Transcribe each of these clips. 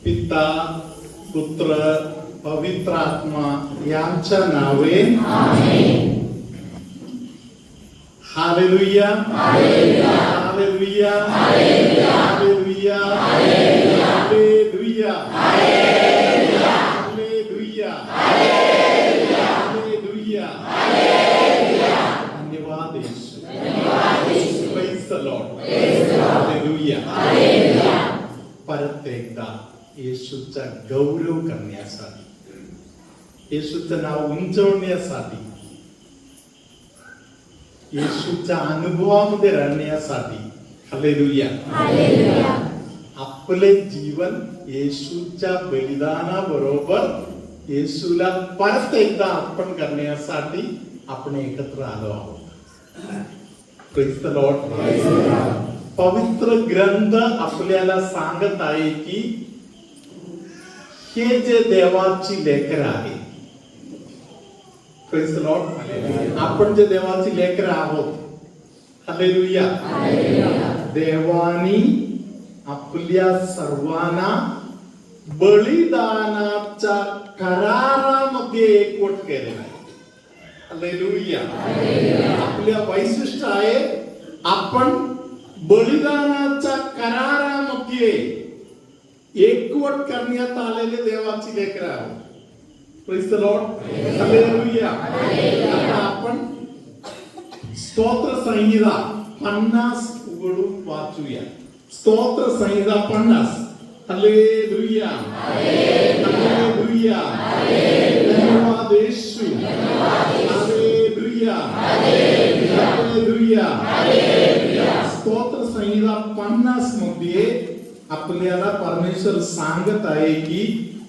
पिता पुत्र पवित्र आत्मा यांच्या नावे amen. Hallelujah hallelujah. Hallelujah hallelujah. Hallelujah hallelujah. Hallelujah hallelujah. Hallelujah hallelujah. Hallelujah. Hallelujah. धन्यवाद येशू. धन्यवाद येशू. Praise the Lord. Praise the Lord. Hallelujah. Hallelujah. परत एकदा येशूचा गौरव करण्यासाठी, येशूचं नाव उंचवण्यासाठी, येशूच्या अनुभवामध्ये राहण्यासाठी हालेलुया. हालेलुया. आपले जीवन येशूच्या बलिदानाबरोबर येशूला परत एकदा अर्पण करण्यासाठी आपण एकत्र आलो आहोत. Praise the Lord. पवित्र ग्रंथ आपल्याला सांगत आहे की हे जे देवाची लेकर आहे, प्रेज द लॉर्ड, आपण जे देवाची लेकर आहोत, हालेलुया, देवानी आपल्या सर्वांना बलिदानाच्या करारामध्ये एकवट केलेला आहे. हालेलुया. आपल्या वैशिष्ट्य आहे आपण बलिदानाच्या करारामध्ये एकवट करण्यात आलेले देवाची लेकरं आहोत. Praise the Lord. हालेलुया. आता आपण स्तोत्र संहिता 50 उघडून वाचूया. स्तोत्र संहिता 50. हालेलुया. हालेलुया. धन्यवाद येशू. हालेलुया. हालेलुया. स्तोत्र संहिता 50 मध्ये आपल्याला परमेश्वर सांगत आहे की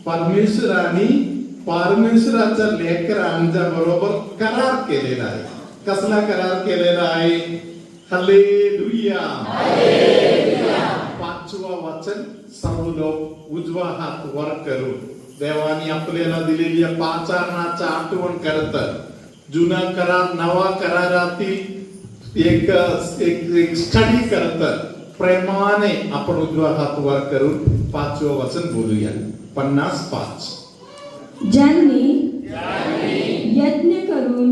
परमेश्वराने परमेश्वराच्या लेकरांच्या बरोबर करार केलेला आहे. कसला करार केलेला आहे? हालेलुया. पाचवा वचन सर्व लोक उजवा हात वर करून देवाने आपल्याला दिलेल्या पाचारणाचा आठवण करतात. जुना करार नवा करारातील एक स्टडी करतात. प्रेमाने आपण उजवा हात वर करून पाचवं वचन बोलूया. 55. ज्यांनी यज्ञ करून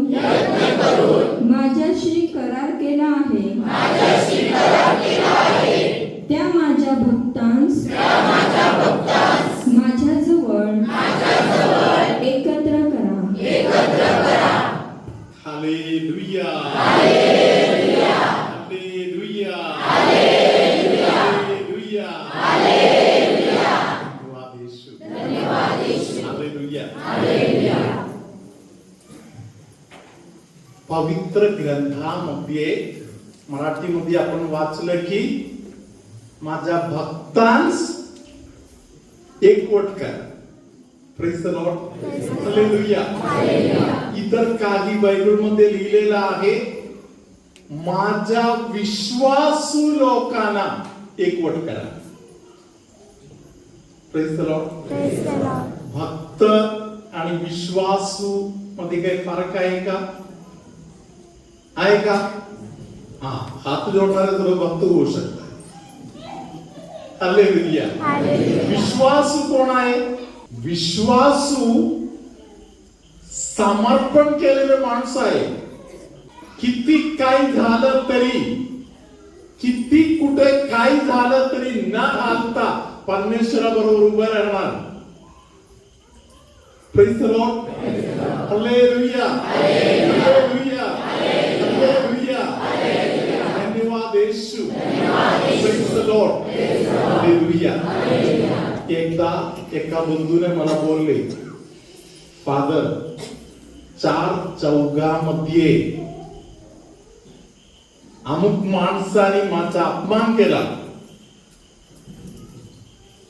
माझ्याशी करार केला आहे त्या माझ्या भक्तांस माझ्याजवळ एकत्र करा. Hallelujah. Hallelujah. Hallelujah. Hallelujah. Hallelujah. धन्यवाद येशू. हालेलुया. हालेलुया. पवित्र ग्रंथामध्ये मराठीमध्ये आपण वाचलं की माझ्या भक्तांस एकवट कर. Praise the Lord. हालेलुया. इतर काही बायबलमध्ये लिहिलेलं आहे माझ्या विश्वासू लोकांना एकवट करा. Praise the Lord. भक्त आणि विश्वासू मध्ये काही फरक आहे का? आहे का? हात जोडणारे तुला भक्त होऊ शकतात. हालेलुया. विश्वासू कोण आहे? विश्वासू समर्पण केलेले माणूस आहे. किती काही झालं तरी, किती कुठे काही झालं तरी न हालता परमेश्वराबरोबर उभं राहणार. Praise the Lord. Hallelujah. Hallelujah. Hallelujah. धन्यवाद येशू. Praise the Lord. हालेलुया. एकदा एका बंधूने मला बोलले, फादर, 4 चौघामध्ये अमुक माणसाने माझा अपमान केला.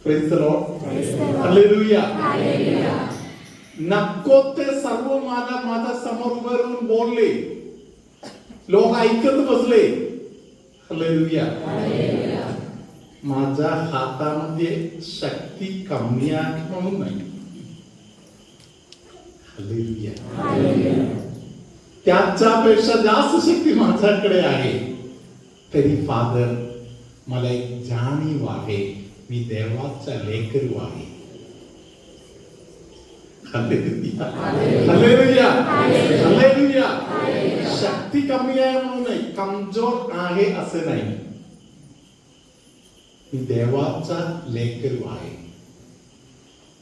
Praise the Lord. हालेलुया. नको ते सर्व माझ्या समोर उभे राहून बोलले. लोक ऐकत बसले. हालेलुया. माझ्या हातामध्ये शक्ती कमी आहे म्हणून नाही. हालेलुया. त्याच्यापेक्षा जास्त शक्ती माझ्याकडे आहे. तरी फादर मला एक जाणीव आहे मी देवाचा लेकरू आहे. हालेलुया. हालेलुया. हालेलुया. शक्ती कमी आहे म्हणून नाही, कमजोर आहे असं नाही. मी देवाचा लेकरू आहे.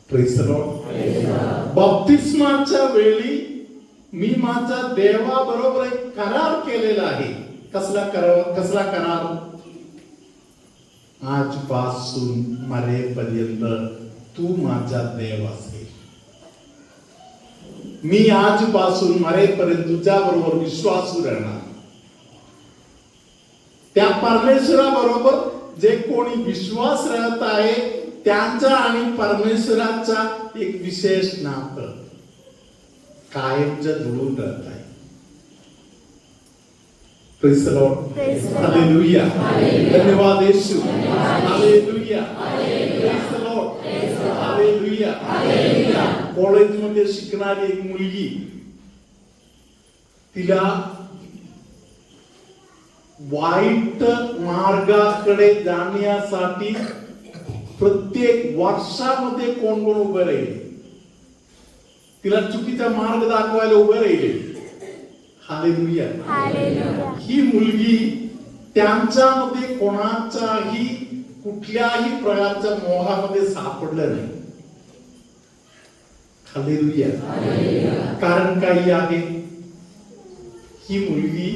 Praise the Lord. बप्तिस्माच्या वेळी मी माझ्या देवाबरोबर एक करार केलेला आहे. कसला करार? आजपासून मरेपर्यंत तू माझा देव असेल. मी आजपासून मरेपर्यंत तुझ्या बरोबर विश्वासू राहणार. त्या परमेश्वराबरोबर जे कोणी विश्वास राहत आहे त्यांचा आणि परमेश्वराचा एक विशेष नातं कायमचं जुळून राहत आहे. Praise the Lord. हालेलुया. धन्यवाद येशू. Hallelujah. Praise the Lord. Hallelujah. कॉलेजमध्ये शिकणारी एक मुलगी, तिला वाईट मार्गाकडे जाण्यासाठी प्रत्येक वर्षामध्ये कोण कोण उभे राहिले, तिला चुकीचा मार्ग दाखवायला उभे राहिले. हालेलुया. ही मुलगी त्यांच्यामध्ये कोणाचाही कुठल्याही प्रकारच्या मोहामध्ये सापडलं नाही. हालेलुया. कारण काही आहे, ही मुलगी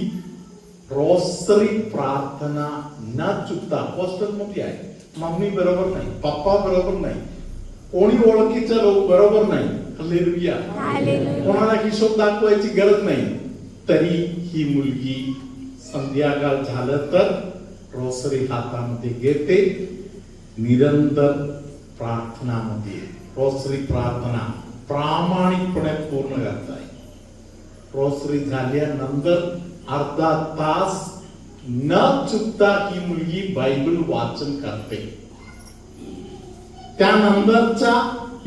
रोसरी प्रार्थना न चुकता हॉस्टेलमध्ये आहे. मम्मी बरोबर नाही, पप्पा बरोबर नाही, कोणी ओळखीचं लोक बरोबर नाही. हालेलुया. कोणाला हिशोब दाखवायची गरज नाही. तरी ही मुलगी संध्याकाळ झालं तर रोसरी हातामध्ये घेते, निरंतर प्रार्थनामध्ये रोसरी प्रार्थना प्रामाणिकपणे पूर्ण करताय. रोसरी झाल्यानंतर अर्धा तास न चुकता ही मुलगी बायबल वाचन करते. त्यानंतरचा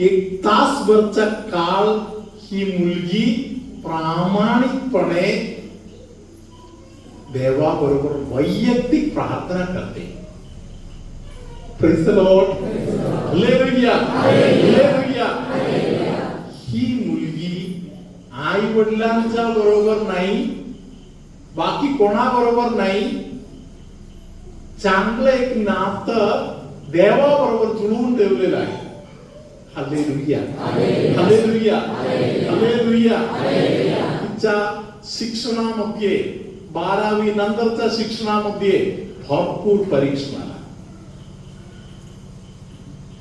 1 तासभरचा काळ ही मुलगी प्रामाणिकपणे देवाबरोबर वैयक्तिक प्रार्थना करते. Praise the Lord. Hallelujah. Hallelujah. ही मुलगी आई वडिलांच्या बरोबर नाही, बाकी कोणाबरोबर नाही, चांगलं एक नातं देवाबरोबर जुळवून ठेवलेलं आहे. हालेलुया. हालेलुया. हालेलुया. तिच्या शिक्षणामध्ये 12वी नंतरच्या शिक्षणामध्ये भरपूर परीक्षा आला.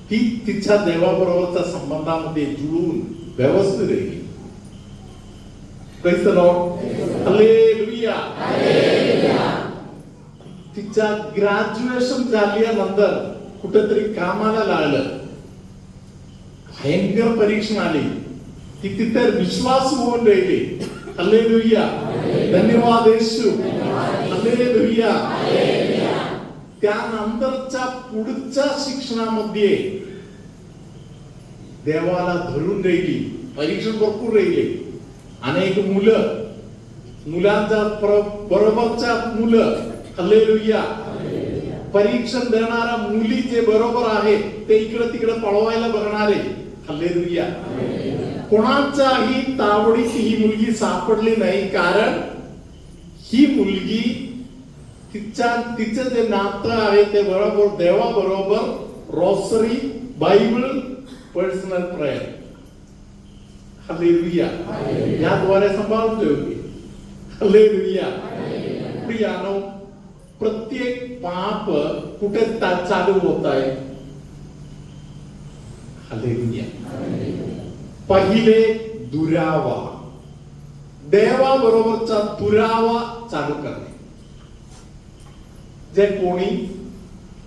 ती तिच्या देवाबरोबरच्या संबंधामध्ये जुळून व्यवस्थित राहिली. Praise the Lord. हालेलुया. तिच्या ग्रॅज्युएशन झाल्यानंतर कुठेतरी कामाला लागलं. भयंकर परीक्षा आली. ती तिथे विश्वास होऊन राहिली. हालेलुया. धन्यवाद येशू. हालेलुया. त्यानंतरच्या पुढच्या शिक्षणामध्ये देवाला धरून राहिली. परीक्षा भरपूर राहिली. अनेक मुलांच्या बरोबरच्या मुलं. हालेलुया. परीक्षण देणारा मुली जे बरोबर आहे ते इकडे तिकडे पळवायला बघणारे. हालेलुया. कोणाच्याही तावडीत ही मुलगी सापडली नाही, कारण ही मुलगी तिचं जे नातं आहे ते बरोबर देवाबरोबर rosary, Bible, personal prayer. Hallelujah. याद्वारे सांभाळून ठेवली. हालेलुया. प्रियानो, प्रत्येक पाप कुठे चालू होत आहे? हालेलुया. पहिले दुरावा, देवाबरोबरचा दुरावा चालू करणे. जे कोणी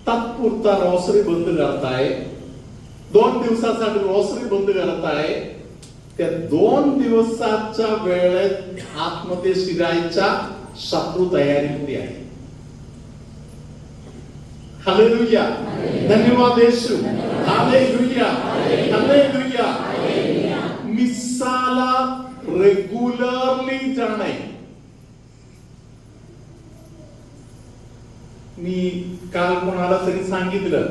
तात्पुरता रोसरी बंद करताय, 2 दिवसासाठी रोसरी बंद करताय, त्या 2 दिवसाच्या वेळेत आतमध्ये शिरायचा शत्रू तयारीमध्ये आहे. हालेलुया. धन्यवाद येशू. हालेलुया. हालेलुया. मिसाला रेग्युलरली जाणे. मी काल कोणाला तरी सांगितलं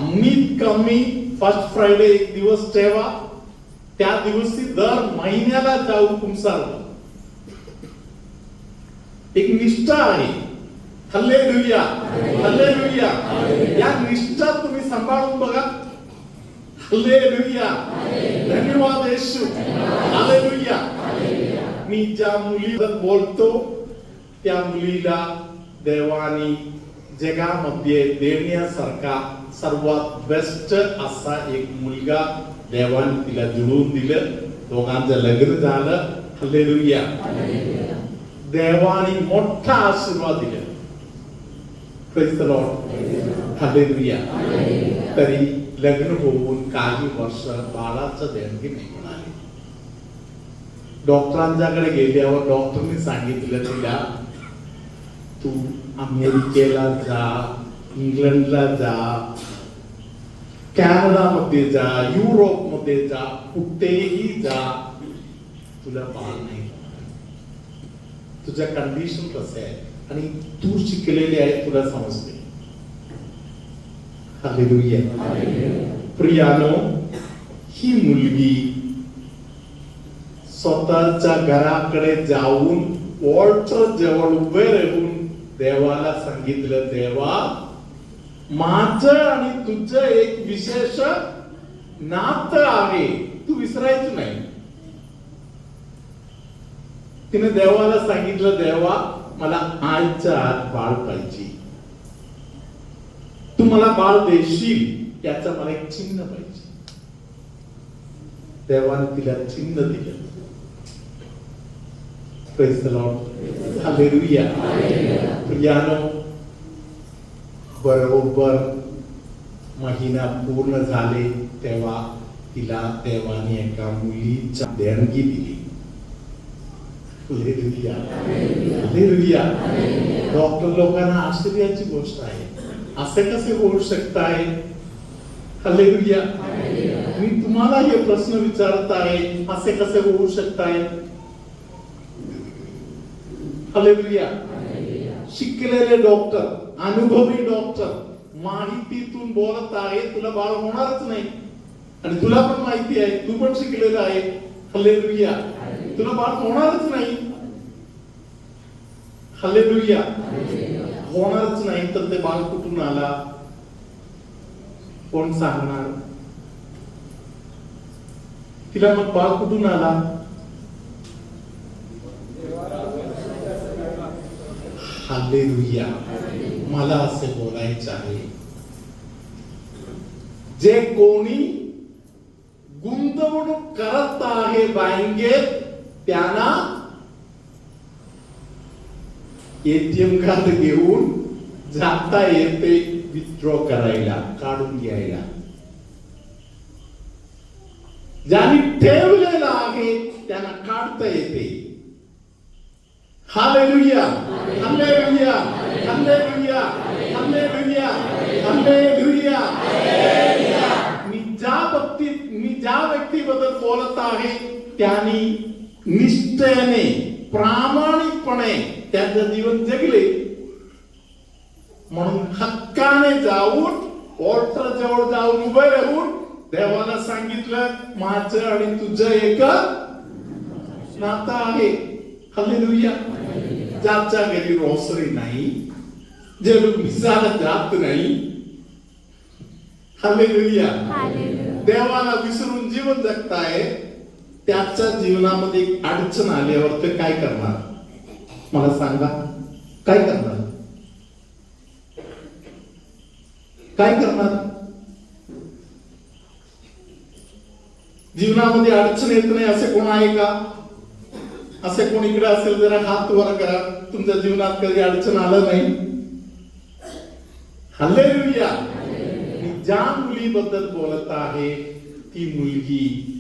कमीत कमी फर्स्ट फ्रायडे एक दिवस ठेवा. त्या दिवशी दर महिन्याला जाऊ कुंसार. एक निष्ठा आहे. Hallelujah, hallelujah. या निष्ठा तुम्ही सांभाळून बघा. हल्लेलुया, धन्यवाद येशू, हालेलुया. मी ज्या मुलीबद्दल बोलतो त्या मुलीला देवानी जगामध्ये देण्यासारखा सर्वात बेस्ट असा एक मुलगा देवाने तिला जुळवून दिलं. दोघांचं लग्न झालं. हल्लेलुया. देवाने मोठा आशीर्वाद दिला. Praise the Lord, hallelujah. तरी लग्न होऊन काही वर्ष बाळाचं देणगी नाही मिळाली. डॉक्टरांच्याकडे गेल्यावर डॉक्टरने सांगितलं तिला, तू अमेरिकेला जा, इंग्लंडला जा, कॅनडामध्ये जा, युरोपमध्ये जा, कुठेही जा, तुला बाळ नाही. तुझ्या कंडिशन कसं आहे आणि तू शिकलेली आहे, तुला समजते. हालेलुया. प्रियानो, ही मुलगी स्वतःच्या घराकडे जाऊन वॉल्टर जवळ उभे राहून देवाला सांगितलं, देवा, माझं आणि तुझं एक विशेष नातं आहे, तू विसरायचं नाही. तिने देवाला सांगितलं, देवा, मला आजच्या आज बाळ पाहिजे. तू मला बाळ देशील याचं मला एक चिन्ह पाहिजे. देवाने तिला चिन्ह दिलं. Praise the Lord, hallelujah. प्रियानो, बरोबर महिना पूर्ण झाले तेव्हा तिला देवाने एका मुलीची देणगी दिली. Hallelujah, hallelujah. डॉक्टर लोकांना आश्चर्याची गोष्ट आहे, असे कसे होऊ शकत आहे? हालेलुया. मी तुम्हाला हे प्रश्न विचारत आहे, असे कसे होऊ शकत आहे? हालेलुया. शिकलेले डॉक्टर, अनुभवी डॉक्टर माहितीतून बोलत आहे, तुला बाळ होणारच नाही. आणि तुला पण माहिती आहे, तू पण शिकलेला आहे. हालेलुया. तुला बाळ होणारच नाही. हालेलुया. होणारच नाही तर ते बाळ कुठून आला, कोण सांगणार? तिला मग बाळ कुठून आला? हालेलुया. मला असे बोलायचे आहे, जे कोणी गुंतवणूक करत आहे बँकेत, त्यांना एटीएम कार्ड घेऊन जाता येते, विथड्रॉ करायला, काढून घ्यायला. ज्यांनी ठेवलेला आहे त्यांना काढता येते. Hallelujah, hallelujah, hallelujah, hallelujah, hallelujah. मी ज्या व्यक्तीबद्दल बोलत आहे त्यांनी निष्ठेने, प्रामाणिकपणे त्यांचं जीवन जगले. म्हणून हक्काने जाऊन वॉल्टर जवळ जाऊन उभे राहून देवाला सांगितलं, माझं आणि तुझं एक नातं आहे. हालेलुया. ज्याच्या घरी रोसरी नाही, जे लोक मिसाला जात नाही, हालेलुया, देवाला विसरून जीवन जगताय, त्याच्या जीवनामध्ये अडचण आल्यावर ते काय करणार? मला सांगा, काय करणार? काय करणार? जीवनामध्ये अडचण येत नाही असे कोण आहे का? असे कोण इकडे असेल जरा हात वर करा, तुमच्या जीवनात कधी अडचण आलं नाही? हालेलुया. मी ज्या मुलीबद्दल बोलत आहे ती मुलगी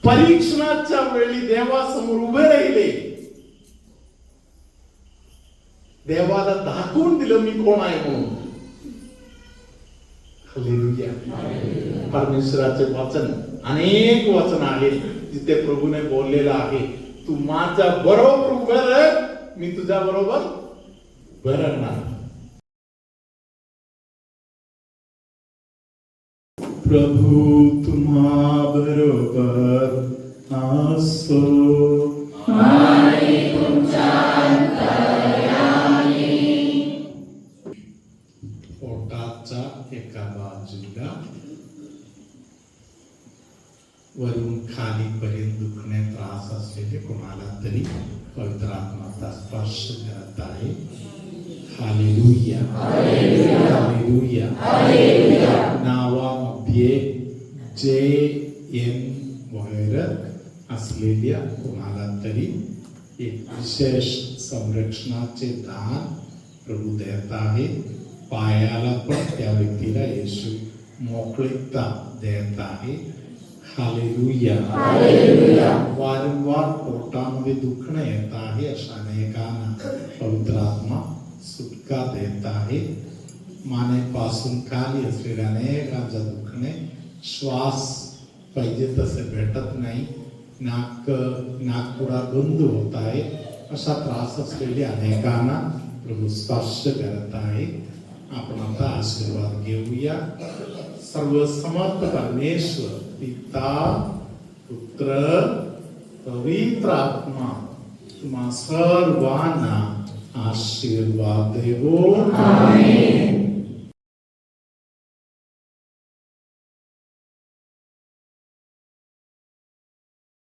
परीक्षणाच्या वेळी देवासमोर उभे राहिले. देवाला दाखवून दिलं मी कोण आहे म्हणून. हालेलुया. परमेश्वराचे वचन, अनेक वचन आहे जिथे प्रभूने बोललेलं आहे, तू माझ्या बरोबर उभे राह, मी तुझ्या बरोबर उभे राहणार. प्रभू तुम्हा बरोबर असो. पोटाच्या एका बाजूला वरून खालीपर्यंत दुखणे त्रास असलेले कोणाला तरी पवित्र आत्माचा स्पर्श करत आहे. Hallelujah hallelujah. नावामध्ये जे एन वगैरे असलेल्या कोणाला तरी एक विशेष संरक्षणाचे दान प्रभू देत आहे. पायाला पण त्या व्यक्तीला येशू मोकळीकता देत आहे. हालेलुया. वारंवार पोटामध्ये दुखणं येत आहे अशा अनेकांना पवित्र आत्मा सुटका देत आहे. मानेपासून खाली असलेल्या अनेकांचा दुखणे, श्वास पाहिजे तसे भेटत नाही, नाकपुडा बंद होत आहे, असा त्रास असलेल्या अनेकांना प्रभू स्पर्श करत आहे. आपण आता आशीर्वाद घेऊया. सर्व समर्थ परमेश्वर पिता पुत्र पवित्र आत्मा तुम्हा सर्वांना आशीर्वाद देवो. आमेन.